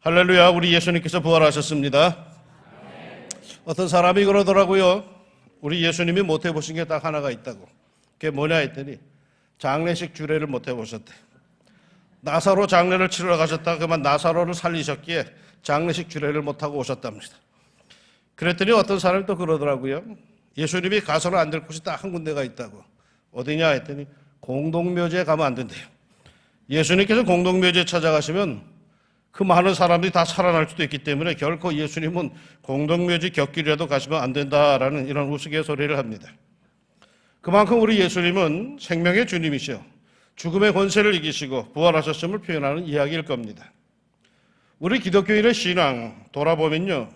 할렐루야, 우리 예수님께서 부활하셨습니다. 어떤 사람이 그러더라고요. 우리 예수님이 못 해보신 게 딱 하나가 있다고. 그게 뭐냐 했더니 장례식 주례를 못 해보셨대. 나사로 장례를 치러 가셨다가 그만 나사로를 살리셨기에 장례식 주례를 못하고 오셨답니다. 그랬더니 어떤 사람이 또 그러더라고요. 예수님이 가서는 안 될 곳이 딱 한 군데가 있다고. 어디냐 했더니 공동묘지에 가면 안 된대요. 예수님께서 공동묘지에 찾아가시면 그 많은 사람들이 다 살아날 수도 있기 때문에 결코 예수님은 공동묘지 곁길이라도 가시면 안 된다라는 이런 우스갯소리를 합니다. 그만큼 우리 예수님은 생명의 주님이시여 죽음의 권세를 이기시고 부활하셨음을 표현하는 이야기일 겁니다. 우리 기독교인의 신앙 돌아보면요,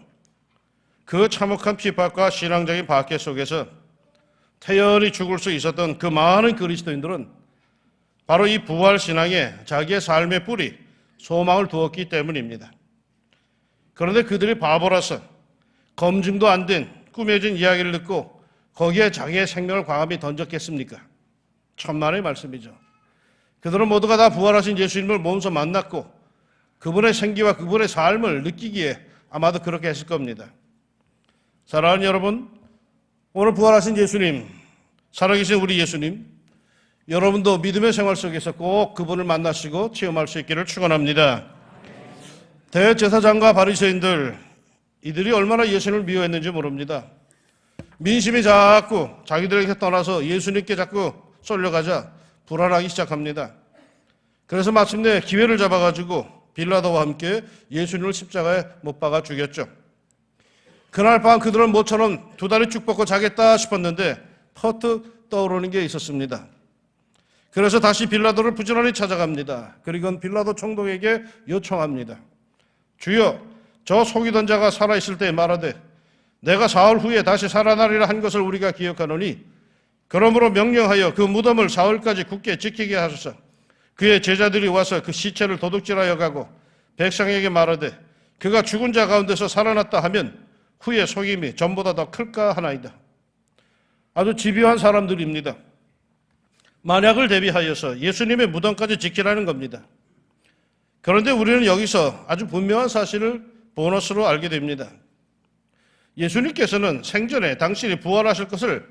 그 참혹한 핍박과 신앙적인 박해 속에서 태연히 죽을 수 있었던 그 많은 그리스도인들은 바로 이 부활 신앙에 자기의 삶의 뿌리, 소망을 두었기 때문입니다. 그런데 그들이 바보라서 검증도 안 된 꾸며진 이야기를 듣고 거기에 자기의 생명을 과감히 던졌겠습니까? 천만의 말씀이죠. 그들은 모두가 다 부활하신 예수님을 몸소 만났고 그분의 생기와 그분의 삶을 느끼기에 아마도 그렇게 했을 겁니다. 사랑하는 여러분, 오늘 부활하신 예수님, 살아계신 우리 예수님, 여러분도 믿음의 생활 속에서 꼭 그분을 만나시고 체험할 수 있기를 축원합니다. 대제사장과 바리새인들, 이들이 얼마나 예수님을 미워했는지 모릅니다. 민심이 자꾸 자기들에게 떠나서 예수님께 자꾸 쏠려가자 불안하기 시작합니다. 그래서 마침내 기회를 잡아가지고 빌라도와 함께 예수님을 십자가에 못 박아 죽였죠. 그날 밤 그들은 모처럼 두 다리 쭉 뻗고 자겠다 싶었는데 퍼뜩 떠오르는 게 있었습니다. 그래서 다시 빌라도를 부지런히 찾아갑니다. 그리고 빌라도 총독에게 요청합니다. 주여, 저 속이던 자가 살아있을 때 말하되 내가 사흘 후에 다시 살아나리라 한 것을 우리가 기억하노니 그러므로 명령하여 그 무덤을 사흘까지 굳게 지키게 하소서. 그의 제자들이 와서 그 시체를 도둑질하여 가고 백성에게 말하되 그가 죽은 자 가운데서 살아났다 하면 후에 속임이 전보다 더 클까 하나이다. 아주 집요한 사람들입니다. 만약을 대비하여서 예수님의 무덤까지 지키라는 겁니다. 그런데 우리는 여기서 아주 분명한 사실을 보너스로 알게 됩니다. 예수님께서는 생전에 당신이 부활하실 것을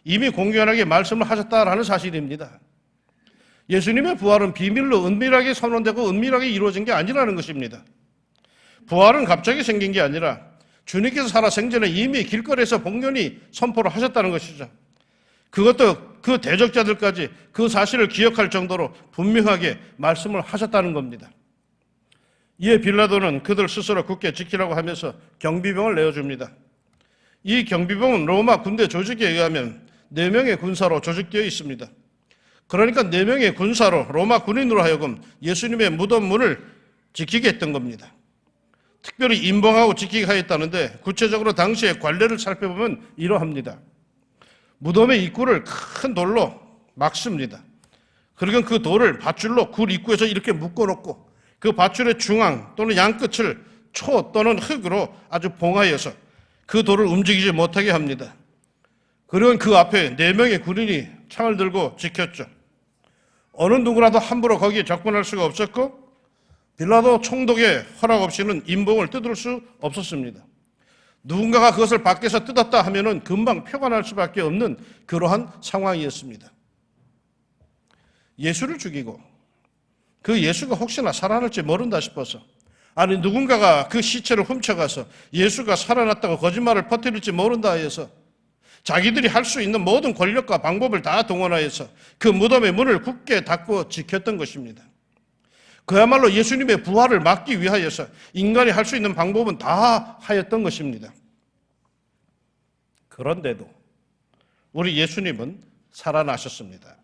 이미 공개하게 말씀을 하셨다라는 사실입니다. 예수님의 부활은 비밀로 은밀하게 선언되고 은밀하게 이루어진 게 아니라는 것입니다. 부활은 갑자기 생긴 게 아니라 주님께서 살아 생전에 이미 길거리에서 복연히 선포를 하셨다는 것이죠. 그것도 그 대적자들까지 그 사실을 기억할 정도로 분명하게 말씀을 하셨다는 겁니다. 이에 빌라도는 그들 스스로 굳게 지키라고 하면서 경비병을 내어줍니다. 이 경비병은 로마 군대 조직에 의하면 4명의 군사로 조직되어 있습니다. 그러니까 4명의 군사로 로마 군인으로 하여금 예수님의 무덤 문을 지키게 했던 겁니다. 특별히 임봉하고 지키게 하였다는데 구체적으로 당시의 관례를 살펴보면 이러합니다. 무덤의 입구를 큰 돌로 막습니다. 그리고 그 돌을 밧줄로 굴 입구에서 이렇게 묶어놓고 그 밧줄의 중앙 또는 양끝을 초 또는 흙으로 아주 봉하여서 그 돌을 움직이지 못하게 합니다. 그리고 그 앞에 4명의 군인이 창을 들고 지켰죠. 어느 누구라도 함부로 거기에 접근할 수가 없었고 빌라도 총독의 허락 없이는 임봉을 뜯을 수 없었습니다. 누군가가 그것을 밖에서 뜯었다 하면은 금방 표가 날 수밖에 없는 그러한 상황이었습니다. 예수를 죽이고 그 예수가 혹시나 살아날지 모른다 싶어서, 아니 누군가가 그 시체를 훔쳐가서 예수가 살아났다고 거짓말을 퍼뜨릴지 모른다 해서 자기들이 할 수 있는 모든 권력과 방법을 다 동원하여서 그 무덤의 문을 굳게 닫고 지켰던 것입니다. 그야말로 예수님의 부활을 막기 위하여서 인간이 할 수 있는 방법은 다 하였던 것입니다. 그런데도 우리 예수님은 살아나셨습니다.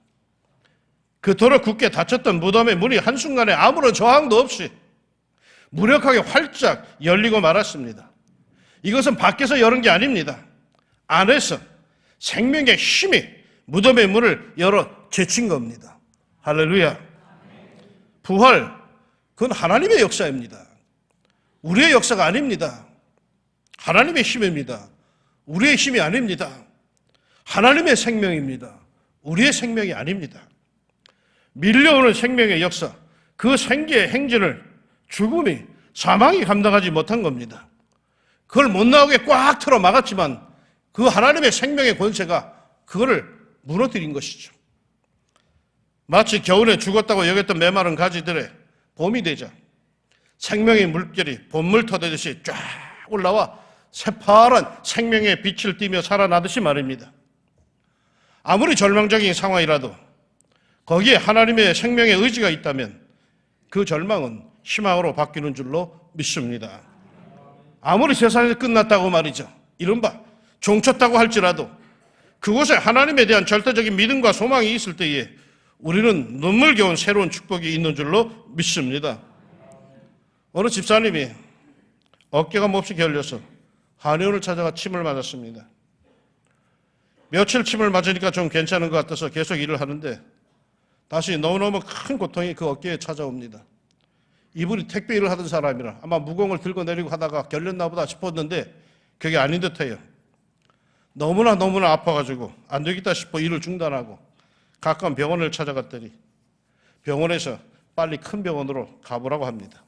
그토록 굳게 닫혔던 무덤의 문이 한순간에 아무런 저항도 없이 무력하게 활짝 열리고 말았습니다. 이것은 밖에서 여는 게 아닙니다. 안에서 생명의 힘이 무덤의 문을 열어 제친 겁니다. 할렐루야. 부활, 그건 하나님의 역사입니다. 우리의 역사가 아닙니다. 하나님의 힘입니다. 우리의 힘이 아닙니다. 하나님의 생명입니다. 우리의 생명이 아닙니다. 밀려오는 생명의 역사, 그 생기의 행진을 죽음이 사망이 감당하지 못한 겁니다. 그걸 못 나오게 꽉 틀어 막았지만 그 하나님의 생명의 권세가 그거를 무너뜨린 것이죠. 마치 겨울에 죽었다고 여겼던 메마른 가지들의 봄이 되자 생명의 물결이 봄물 터대듯이 쫙 올라와 새파란 생명의 빛을 띠며 살아나듯이 말입니다. 아무리 절망적인 상황이라도 거기에 하나님의 생명의 의지가 있다면 그 절망은 희망으로 바뀌는 줄로 믿습니다. 아무리 세상에서 끝났다고 말이죠. 이른바 종쳤다고 할지라도 그곳에 하나님에 대한 절대적인 믿음과 소망이 있을 때에 우리는 눈물겨운 새로운 축복이 있는 줄로 믿습니다. 어느 집사님이 어깨가 몹시 결려서 한의원을 찾아가 침을 맞았습니다. 며칠 침을 맞으니까 좀 괜찮은 것 같아서 계속 일을 하는데 다시 너무너무 큰 고통이 그 어깨에 찾아옵니다. 이분이 택배 일을 하던 사람이라 아마 무공을 들고 내리고 하다가 결렸나 보다 싶었는데 그게 아닌 듯해요. 너무나 아파가지고 안 되겠다 싶어 일을 중단하고 가까운 병원을 찾아갔더니 병원에서 빨리 큰 병원으로 가보라고 합니다.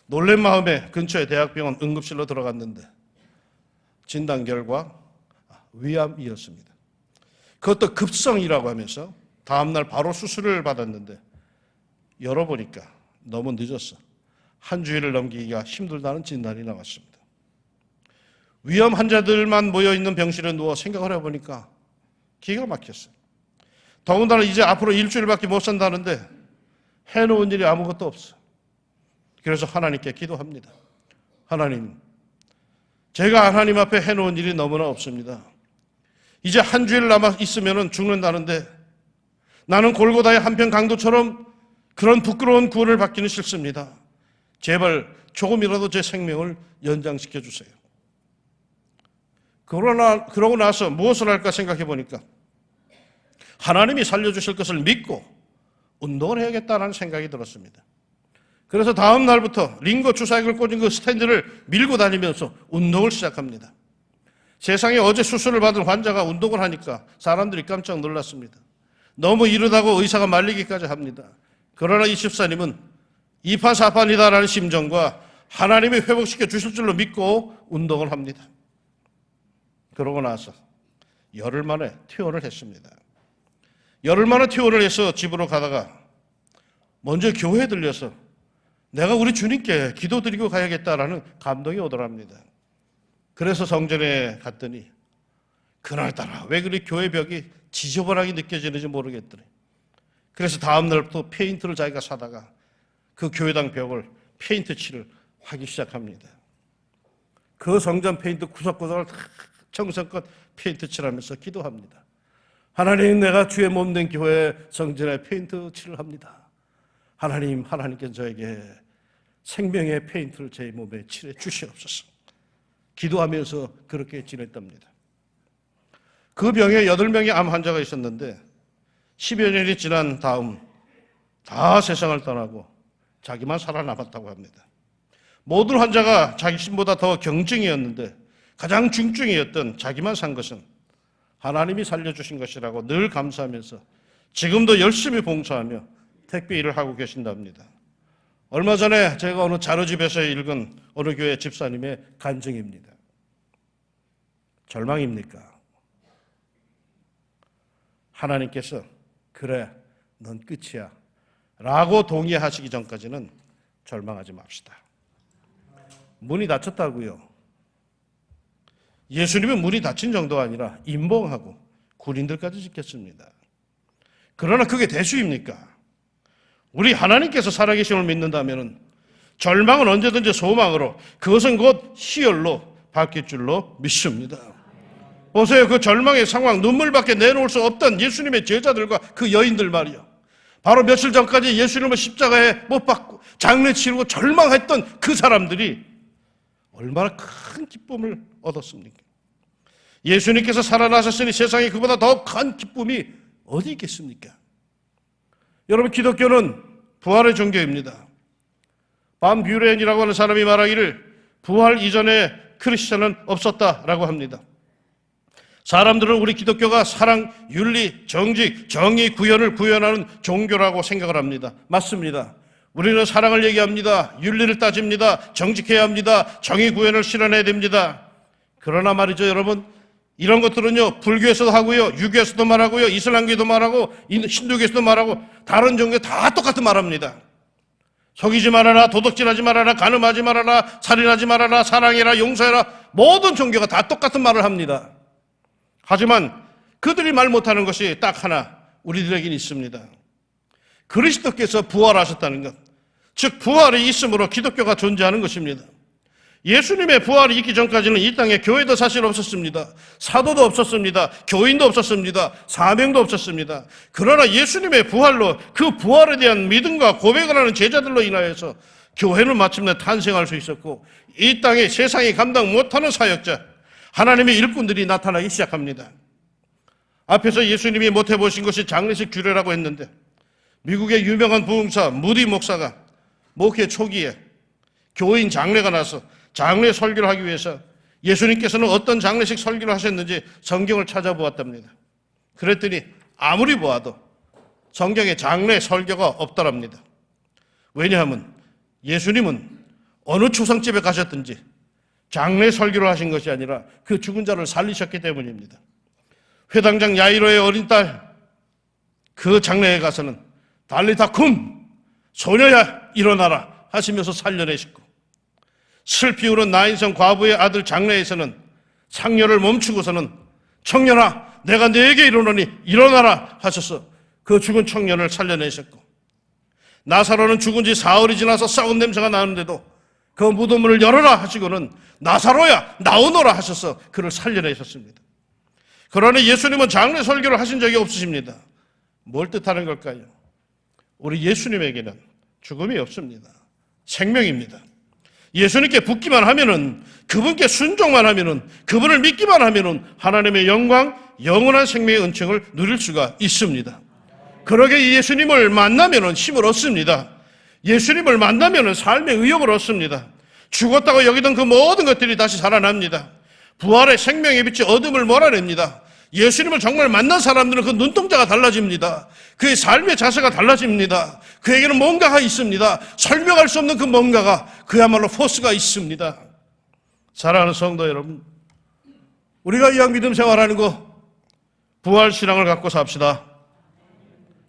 놀란 마음에 근처의 대학병원 응급실로 들어갔는데 진단 결과 위암이었습니다. 그것도 급성이라고 하면서 다음날 바로 수술을 받았는데 열어보니까 너무 늦었어. 한 주일을 넘기기가 힘들다는 진단이 나왔습니다. 위암 환자들만 모여있는 병실에 누워 생각을 해보니까 기가 막혔어요. 더군다나 이제 앞으로 일주일밖에 못 산다는데 해놓은 일이 아무것도 없어요. 그래서 하나님께 기도합니다. 하나님, 제가 하나님 앞에 해놓은 일이 너무나 없습니다. 이제 한 주일 남아 있으면 죽는다는데 나는 골고다의 한편 강도처럼 그런 부끄러운 구원을 받기는 싫습니다. 제발 조금이라도 제 생명을 연장시켜 주세요. 그러고 나서 무엇을 할까 생각해 보니까 하나님이 살려주실 것을 믿고 운동을 해야겠다는 생각이 들었습니다. 그래서 다음 날부터 링거 주사액을 꽂은 그 스탠드를 밀고 다니면서 운동을 시작합니다. 세상에 어제 수술을 받은 환자가 운동을 하니까 사람들이 깜짝 놀랐습니다. 너무 이르다고 의사가 말리기까지 합니다. 그러나 이 집사님은 이판사판이다라는 심정과 하나님이 회복시켜 주실 줄로 믿고 운동을 합니다. 그러고 나서 열흘 만에 퇴원을 했습니다. 열흘 만에 퇴원을 해서 집으로 가다가 먼저 교회에 들려서 내가 우리 주님께 기도드리고 가야겠다라는 감동이 오더랍니다. 그래서 성전에 갔더니 그날따라 왜 그리 교회 벽이 지저분하게 느껴지는지 모르겠더래. 그래서 다음 날부터 페인트를 자기가 사다가 그 교회당 벽을 페인트 칠을 하기 시작합니다. 그 성전 페인트 구석구석을 다 정성껏 페인트 칠하면서 기도합니다. 하나님, 내가 주의 몸된 교회 성전에 페인트 칠을 합니다. 하나님, 하나님께서 저에게 생명의 페인트를 제 몸에 칠해 주시옵소서. 기도하면서 그렇게 지냈답니다. 그 병에 8명의 암 환자가 있었는데 10여 년이 지난 다음 다 세상을 떠나고 자기만 살아남았다고 합니다. 모든 환자가 자기 신보다 더 경증이었는데 가장 중증이었던 자기만 산 것은 하나님이 살려주신 것이라고 늘 감사하면서 지금도 열심히 봉사하며 택배 일을 하고 계신답니다. 얼마 전에 제가 어느 자료집에서 읽은 어느 교회 집사님의 간증입니다. 절망입니까? 하나님께서 그래, 넌 끝이야 라고 동의하시기 전까지는 절망하지 맙시다. 문이 닫혔다고요. 예수님은 문이 닫힌 정도가 아니라 임봉하고 군인들까지 지켰습니다. 그러나 그게 대수입니까? 우리 하나님께서 살아계심을 믿는다면 절망은 언제든지 소망으로, 그것은 곧 희열로 바뀔 줄로 믿습니다. 보세요. 그 절망의 상황, 눈물밖에 내놓을 수 없던 예수님의 제자들과 그 여인들 말이요. 바로 며칠 전까지 예수님을 십자가에 못 박고 장례 치르고 절망했던 그 사람들이 얼마나 큰 기쁨을 얻었습니까? 예수님께서 살아나셨으니 세상에 그보다 더 큰 기쁨이 어디 있겠습니까? 여러분, 기독교는 부활의 종교입니다. 반 뷰렌이라고 하는 사람이 말하기를 부활 이전에 크리스천은 없었다라고 합니다. 사람들은 우리 기독교가 사랑, 윤리, 정직, 정의, 구현을 구현하는 종교라고 생각을 합니다. 맞습니다. 우리는 사랑을 얘기합니다. 윤리를 따집니다. 정직해야 합니다. 정의 구현을 실현해야 됩니다. 그러나 말이죠, 여러분, 이런 것들은요, 불교에서도 하고요, 유교에서도 말하고요, 이슬람교에도 말하고, 힌두교에서도 말하고, 다른 종교에 다 똑같은 말합니다. 속이지 말아라, 도둑질하지 말아라, 간음하지 말아라, 살인하지 말아라, 사랑해라, 용서해라, 모든 종교가 다 똑같은 말을 합니다. 하지만 그들이 말 못하는 것이 딱 하나 우리들에게는 있습니다. 그리스도께서 부활하셨다는 것, 즉 부활이 있으므로 기독교가 존재하는 것입니다. 예수님의 부활이 있기 전까지는 이 땅에 교회도 사실 없었습니다. 사도도 없었습니다. 교인도 없었습니다. 사명도 없었습니다. 그러나 예수님의 부활로, 그 부활에 대한 믿음과 고백을 하는 제자들로 인하여서 교회는 마침내 탄생할 수 있었고, 이 땅에 세상이 감당 못하는 사역자, 하나님의 일꾼들이 나타나기 시작합니다. 앞에서 예수님이 못해보신 것이 장례식 규례라고 했는데, 미국의 유명한 부흥사 무디 목사가 목회 초기에 교인 장례가 나서 장례 설교를 하기 위해서 예수님께서는 어떤 장례식 설교를 하셨는지 성경을 찾아보았답니다. 그랬더니 아무리 보아도 성경에 장례 설교가 없더랍니다. 왜냐하면 예수님은 어느 초상집에 가셨든지 장례 설교를 하신 것이 아니라 그 죽은 자를 살리셨기 때문입니다. 회당장 야이로의 어린 딸, 그 장례에 가서는 달리타 쿰, 소녀야 일어나라 하시면서 살려내시고, 슬피 우는 나인성 과부의 아들 장례에서는 상녀를 멈추고서는 청년아 내가 네게 이르노니 일어나라 하셔서 그 죽은 청년을 살려내셨고, 나사로는 죽은 지 사흘이 지나서 썩은 냄새가 나는데도 그 무덤을 열어라 하시고는 나사로야 나오너라 하셔서 그를 살려내셨습니다. 그러나 예수님은 장례 설교를 하신 적이 없으십니다. 뭘 뜻하는 걸까요? 우리 예수님에게는 죽음이 없습니다. 생명입니다. 예수님께 붙기만 하면은, 그분께 순종만 하면은, 그분을 믿기만 하면은 하나님의 영광, 영원한 생명의 은총을 누릴 수가 있습니다. 그러게 예수님을 만나면은 힘을 얻습니다. 예수님을 만나면은 삶의 의욕을 얻습니다. 죽었다고 여기던 그 모든 것들이 다시 살아납니다. 부활의 생명의 빛이 어둠을 몰아냅니다. 예수님을 정말 만난 사람들은 그 눈동자가 달라집니다. 그의 삶의 자세가 달라집니다. 그에게는 뭔가가 있습니다. 설명할 수 없는 그 뭔가가, 그야말로 포스가 있습니다. 사랑하는 성도 여러분, 우리가 이왕 믿음 생활하는 거 부활신앙을 갖고 삽시다.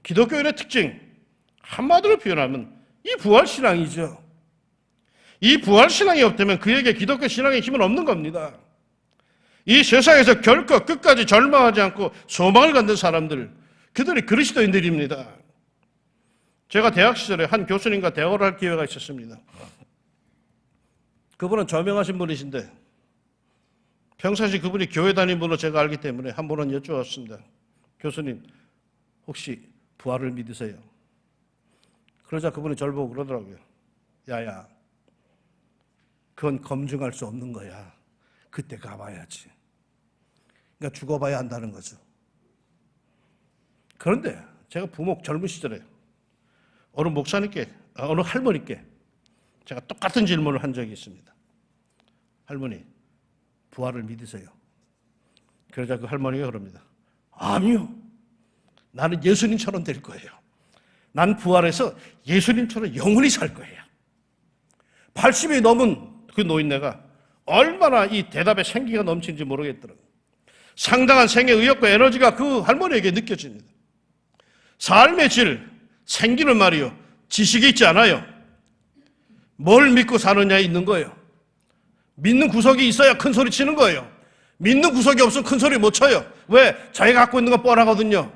기독교인의 특징, 한마디로 표현하면 이 부활신앙이죠. 이 부활신앙이 없다면 그에게 기독교 신앙의 힘은 없는 겁니다. 이 세상에서 결코 끝까지 절망하지 않고 소망을 갖는 사람들, 그들이 그리스도인들입니다. 제가 대학 시절에 한 교수님과 대화를 할 기회가 있었습니다. 그분은 저명하신 분이신데 평상시 그분이 교회 다니는 분으로 제가 알기 때문에 한 번은 여쭈었습니다. 교수님, 혹시 부활을 믿으세요? 그러자 그분이 저를 보고 그러더라고요. 야야, 그건 검증할 수 없는 거야. 그때 가봐야지. 그러니까 죽어봐야 한다는 거죠. 그런데 제가 젊은 시절에 어느 목사님께, 어느 할머니께 제가 똑같은 질문을 한 적이 있습니다. 할머니, 부활을 믿으세요? 그러자 그 할머니가 그럽니다. 아니요. 나는 예수님처럼 될 거예요. 난 부활해서 예수님처럼 영원히 살 거예요. 80이 넘은 그 노인네가 얼마나 이 대답에 생기가 넘치는지 모르겠더라고요. 상당한 생의 의욕과 에너지가 그 할머니에게 느껴집니다. 삶의 질, 생기는 말이요, 지식이 있지 않아요. 뭘 믿고 사느냐에 있는 거예요. 믿는 구석이 있어야 큰 소리 치는 거예요. 믿는 구석이 없으면 큰 소리 못 쳐요. 왜? 자기가 갖고 있는 건 뻔하거든요.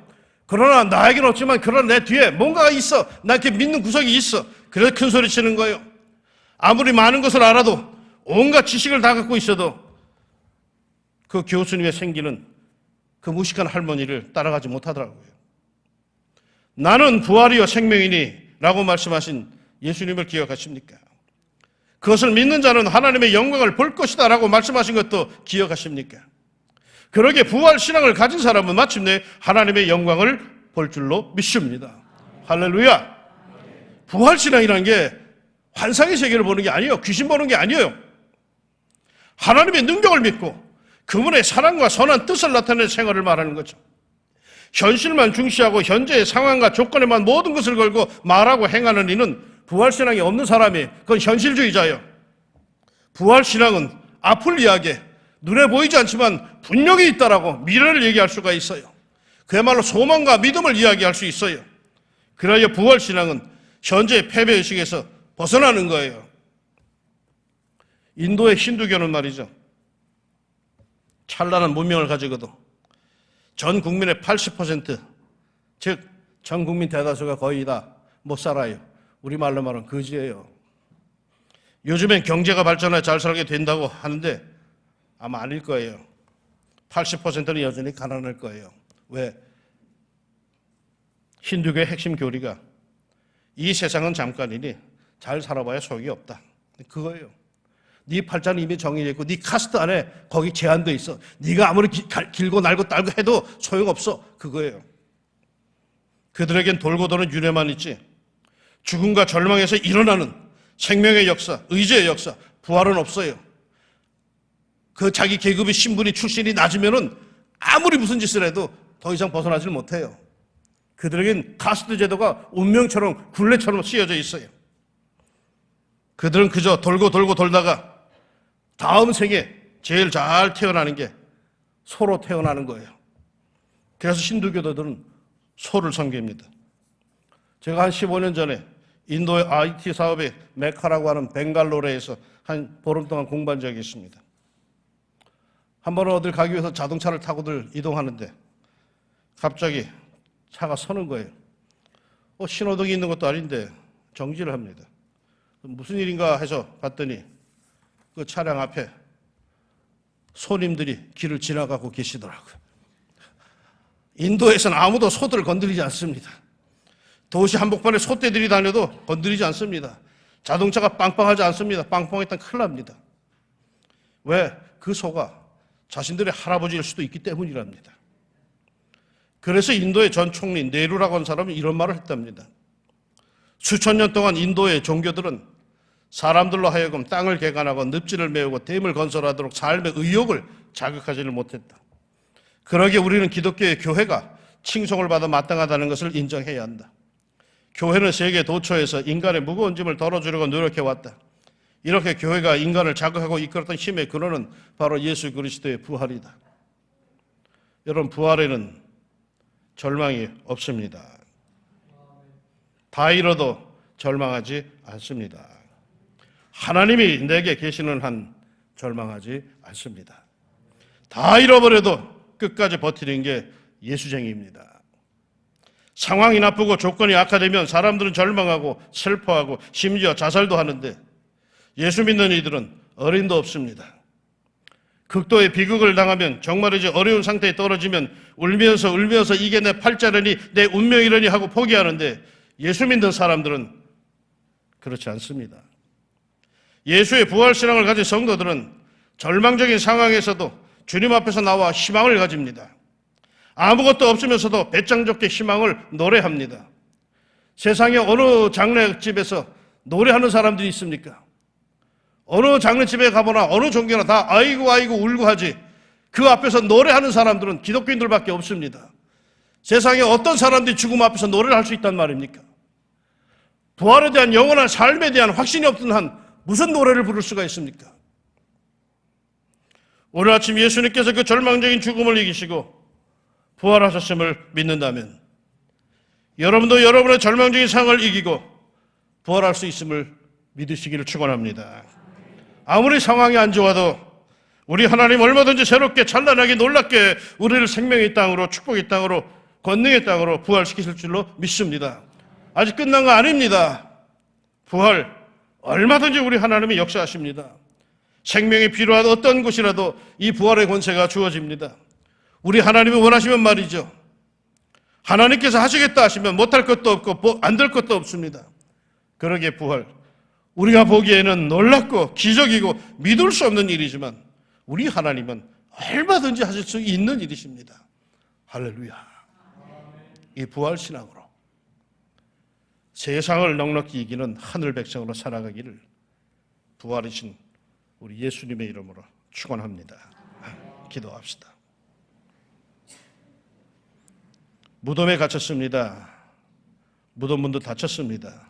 그러나 나에게는 없지만 그러나 내 뒤에 뭔가가 있어. 나 이렇게 믿는 구석이 있어. 그래서 큰 소리 치는 거예요. 아무리 많은 것을 알아도, 온갖 지식을 다 갖고 있어도 그 교수님의 생기는 그 무식한 할머니를 따라가지 못하더라고요. 나는 부활이요 생명이니 라고 말씀하신 예수님을 기억하십니까? 그것을 믿는 자는 하나님의 영광을 볼 것이다 라고 말씀하신 것도 기억하십니까? 그러게 부활 신앙을 가진 사람은 마침내 하나님의 영광을 볼 줄로 믿습니다. 할렐루야. 부활 신앙이라는 게 환상의 세계를 보는 게 아니에요. 귀신 보는 게 아니에요. 하나님의 능력을 믿고 그분의 사랑과 선한 뜻을 나타내는 생활을 말하는 거죠. 현실만 중시하고 현재의 상황과 조건에만 모든 것을 걸고 말하고 행하는 이는 부활신앙이 없는 사람이 그건 현실주의자예요. 부활신앙은 앞을 이야기해. 눈에 보이지 않지만 분명히 있다라고 미래를 얘기할 수가 있어요. 그야말로 소망과 믿음을 이야기할 수 있어요. 그래야 부활신앙은 현재의 패배의식에서 벗어나는 거예요. 인도의 힌두교는 말이죠, 찬란한 문명을 가지고도 전 국민의 80%, 즉 전 국민 대다수가 거의 다 못 살아요. 우리말로 말하면 거지예요. 요즘엔 경제가 발전해 잘 살게 된다고 하는데 아마 아닐 거예요. 80%는 여전히 가난할 거예요. 왜? 힌두교의 핵심 교리가 이 세상은 잠깐이니 잘 살아봐야 소용이 없다. 그거예요. 네 팔자는 이미 정해져 있고 네 카스트 안에 거기 제한돼 있어. 네가 아무리 길고 날고 딸고 해도 소용없어. 그거예요. 그들에겐 돌고 도는 윤회만 있지 죽음과 절망에서 일어나는 생명의 역사, 의지의 역사, 부활은 없어요. 그 자기 계급이 신분이 출신이 낮으면은 아무리 무슨 짓을 해도 더 이상 벗어나질 못해요. 그들에겐 카스트 제도가 운명처럼 굴레처럼 씌어져 있어요. 그들은 그저 돌고 돌다가 다음 생에 제일 잘 태어나는 게 소로 태어나는 거예요. 그래서 힌두교도들은 소를 섬깁니다. 제가 한 15년 전에 인도의 IT 사업의 메카라고 하는 벵갈로레에서 한 보름 동안 공부한 적이 있습니다. 한 번은 어딜 가기 위해서 자동차를 타고들 이동하는데 갑자기 차가 서는 거예요. 신호등이 있는 것도 아닌데 정지를 합니다. 무슨 일인가 해서 봤더니 그 차량 앞에 손님들이 길을 지나가고 계시더라고요. 인도에서는 아무도 소들을 건드리지 않습니다. 도시 한복판에 소떼들이 다녀도 건드리지 않습니다. 자동차가 빵빵하지 않습니다. 빵빵했다면 큰일 납니다. 왜? 그 소가 자신들의 할아버지일 수도 있기 때문이랍니다. 그래서 인도의 전 총리 네루라고 하는 사람이 이런 말을 했답니다. 수천 년 동안 인도의 종교들은 사람들로 하여금 땅을 개간하고 늪지를 메우고 댐을 건설하도록 삶의 의욕을 자극하지를 못했다. 그러기에 우리는 기독교의 교회가 칭송을 받아 마땅하다는 것을 인정해야 한다. 교회는 세계 도처에서 인간의 무거운 짐을 덜어주려고 노력해왔다. 이렇게 교회가 인간을 자극하고 이끌었던 힘의 근원은 바로 예수 그리스도의 부활이다. 여러분, 부활에는 절망이 없습니다. 다 잃어도 절망하지 않습니다. 하나님이 내게 계시는 한 절망하지 않습니다. 다 잃어버려도 끝까지 버티는 게 예수쟁이입니다. 상황이 나쁘고 조건이 악화되면 사람들은 절망하고 슬퍼하고 심지어 자살도 하는데 예수 믿는 이들은 어림도 없습니다. 극도의 비극을 당하면 정말이지 어려운 상태에 떨어지면 울면서 이게 내 팔자려니 내 운명이려니 하고 포기하는데 예수 믿는 사람들은 그렇지 않습니다. 예수의 부활신앙을 가진 성도들은 절망적인 상황에서도 주님 앞에서 나와 희망을 가집니다. 아무것도 없으면서도 배짱좋게 희망을 노래합니다. 세상에 어느 장례집에서 노래하는 사람들이 있습니까? 어느 장례집에 가보나 어느 종교나 다 아이고 울고 하지 그 앞에서 노래하는 사람들은 기독교인들밖에 없습니다. 세상에 어떤 사람들이 죽음 앞에서 노래를 할 수 있단 말입니까? 부활에 대한 영원한 삶에 대한 확신이 없던 한 무슨 노래를 부를 수가 있습니까? 오늘 아침 예수님께서 그 절망적인 죽음을 이기시고 부활하셨음을 믿는다면 여러분도 여러분의 절망적인 상황을 이기고 부활할 수 있음을 믿으시기를 축원합니다. 아무리 상황이 안 좋아도 우리 하나님 얼마든지 새롭게 찬란하게 놀랍게 우리를 생명의 땅으로 축복의 땅으로 권능의 땅으로 부활시키실 줄로 믿습니다. 아직 끝난 거 아닙니다. 부활 얼마든지 우리 하나님이 역사하십니다. 생명이 필요한 어떤 곳이라도 이 부활의 권세가 주어집니다. 우리 하나님이 원하시면 말이죠. 하나님께서 하시겠다 하시면 못할 것도 없고 안 될 것도 없습니다. 그러기에 부활 우리가 보기에는 놀랍고 기적이고 믿을 수 없는 일이지만 우리 하나님은 얼마든지 하실 수 있는 일이십니다. 할렐루야. 이 부활신앙으로 세상을 넉넉히 이기는 하늘 백성으로 살아가기를 부활이신 우리 예수님의 이름으로 축원합니다. 기도합시다. 무덤에 갇혔습니다. 무덤 문도 닫혔습니다.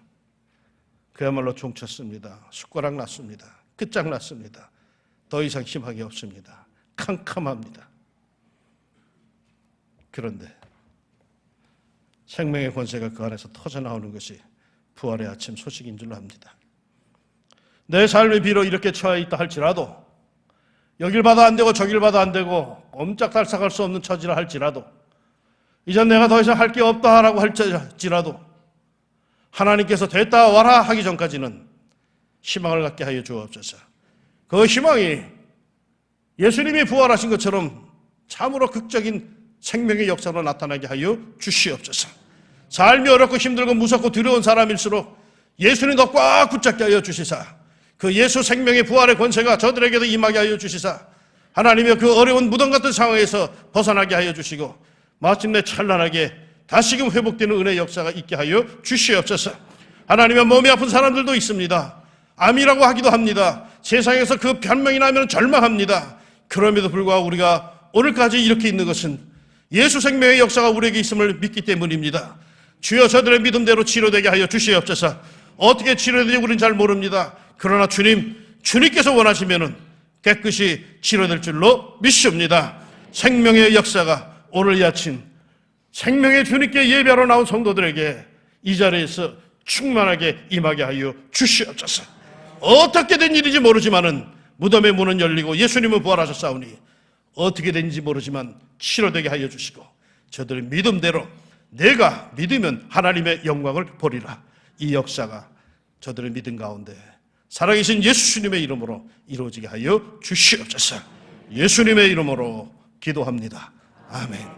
그야말로 종쳤습니다. 숟가락 났습니다. 끝장났습니다. 더 이상 희망이 없습니다. 캄캄합니다. 그런데 생명의 권세가 그 안에서 터져나오는 것이 부활의 아침 소식인 줄로 압니다. 내 삶이 비록 이렇게 처해 있다 할지라도, 여길 봐도 안 되고 저길 봐도 안 되고 옴짝달싹할 수 없는 처지라 할지라도, 이젠 내가 더 이상 할 게 없다라고 할지라도 하나님께서 됐다 와라 하기 전까지는 희망을 갖게 하여 주옵소서. 그 희망이 예수님이 부활하신 것처럼 참으로 극적인 생명의 역사로 나타나게 하여 주시옵소서. 삶이 어렵고 힘들고 무섭고 두려운 사람일수록 예수님 더 꽉 붙잡게 하여 주시사, 그 예수 생명의 부활의 권세가 저들에게도 임하게 하여 주시사, 하나님의 그 어려운 무덤 같은 상황에서 벗어나게 하여 주시고 마침내 찬란하게 다시금 회복되는 은혜의 역사가 있게 하여 주시옵소서. 하나님의 몸이 아픈 사람들도 있습니다. 암이라고 하기도 합니다. 세상에서 그 변명이 나면 절망합니다. 그럼에도 불구하고 우리가 오늘까지 이렇게 있는 것은 예수 생명의 역사가 우리에게 있음을 믿기 때문입니다. 주여, 저들의 믿음대로 치료되게 하여 주시옵소서. 어떻게 치료되는지 우리는 잘 모릅니다. 그러나 주님께서 원하시면 깨끗이 치료될 줄로 믿습니다. 생명의 역사가 오늘 이 아침 생명의 주님께 예배하러 나온 성도들에게 이 자리에서 충만하게 임하게 하여 주시옵소서. 어떻게 된 일인지 모르지만은 무덤의 문은 열리고 예수님은 부활하셨사오니 어떻게 된지 모르지만 치료되게 하여 주시고, 저들의 믿음대로 내가 믿으면 하나님의 영광을 보리라, 이 역사가 저들의 믿음 가운데 살아계신 예수님의 이름으로 이루어지게 하여 주시옵소서. 예수님의 이름으로 기도합니다. 아멘.